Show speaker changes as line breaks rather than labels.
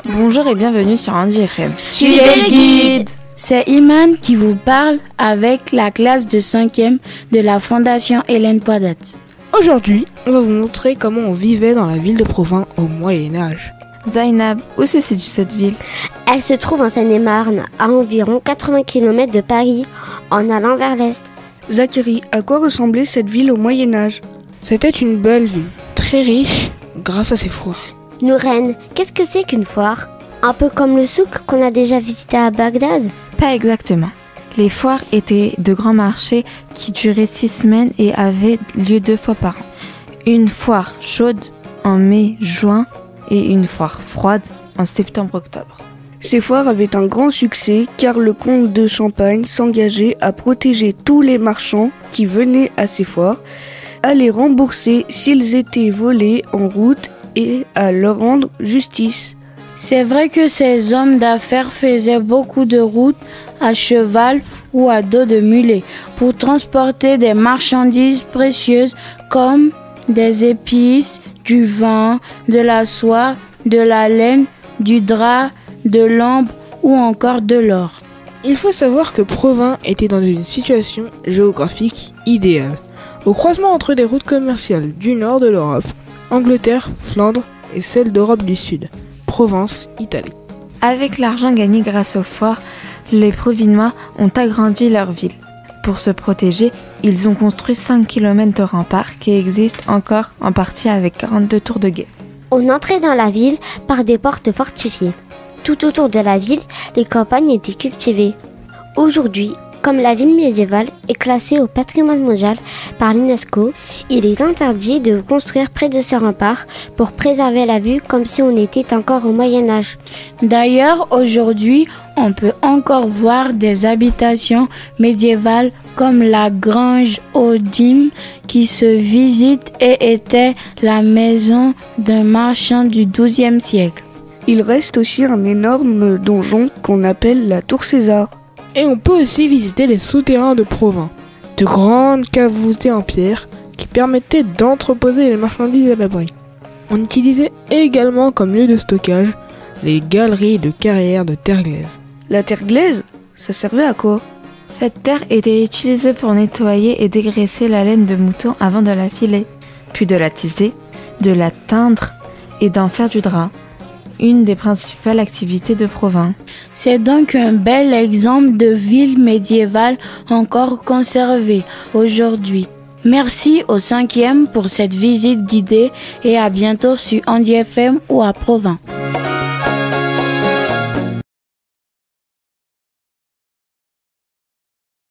Bonjour et bienvenue sur Andy FM.
Suivez le guide.
C'est Iman qui vous parle avec la classe de 5e de la Fondation Hélène Poidat.
Aujourd'hui, on va vous montrer comment on vivait dans la ville de Provins au Moyen-Âge.
Zainab, où se situe cette ville?
Elle se trouve en Seine-et-Marne, à environ 80 km de Paris, en allant vers l'est.
Zacharie, à quoi ressemblait cette ville au Moyen-Âge?
C'était une belle ville, très riche grâce à ses foires.
Nourène, qu'est-ce que c'est qu'une foire? Un peu comme le souk qu'on a déjà visité à Bagdad?
Pas exactement. Les foires étaient de grands marchés qui duraient 6 semaines et avaient lieu 2 fois par an. Une foire chaude en mai-juin et une foire froide en septembre-octobre.
Ces foires avaient un grand succès car le comte de Champagne s'engageait à protéger tous les marchands qui venaient à ces foires, à les rembourser s'ils étaient volés en route et à leur rendre justice.
C'est vrai que ces hommes d'affaires faisaient beaucoup de routes à cheval ou à dos de mulet pour transporter des marchandises précieuses comme des épices, du vin, de la soie, de la laine, du drap, de l'ambre ou encore de l'or.
Il faut savoir que Provins était dans une situation géographique idéale, au croisement entre les routes commerciales du nord de l'Europe, Angleterre, Flandre et celle d'Europe du Sud, Provence, Italie.
Avec l'argent gagné grâce aux foires, les Provinois ont agrandi leur ville. Pour se protéger, ils ont construit 5 km de remparts qui existent encore en partie avec 42 tours de guet.
On entrait dans la ville par des portes fortifiées. Tout autour de la ville, les campagnes étaient cultivées. Aujourd'hui, comme la ville médiévale est classée au patrimoine mondial par l'UNESCO, il est interdit de construire près de ces remparts pour préserver la vue comme si on était encore au Moyen-Âge.
D'ailleurs, aujourd'hui, on peut encore voir des habitations médiévales comme la grange aux Dîmes qui se visite et était la maison d'un marchand du XIIe siècle.
Il reste aussi un énorme donjon qu'on appelle la Tour César.
Et on peut aussi visiter les souterrains de Provins, de grandes caves voûtées en pierre qui permettaient d'entreposer les marchandises à l'abri. On utilisait également comme lieu de stockage les galeries de carrières de terre glaise.
La terre glaise, ça servait à quoi?
Cette terre était utilisée pour nettoyer et dégraisser la laine de mouton avant de la filer, puis de la tisser, de la teindre et d'en faire du drap. Une des principales activités de Provins.
C'est donc un bel exemple de ville médiévale encore conservée aujourd'hui. Merci au 5e pour cette visite guidée et à bientôt sur Andy FM ou à Provins.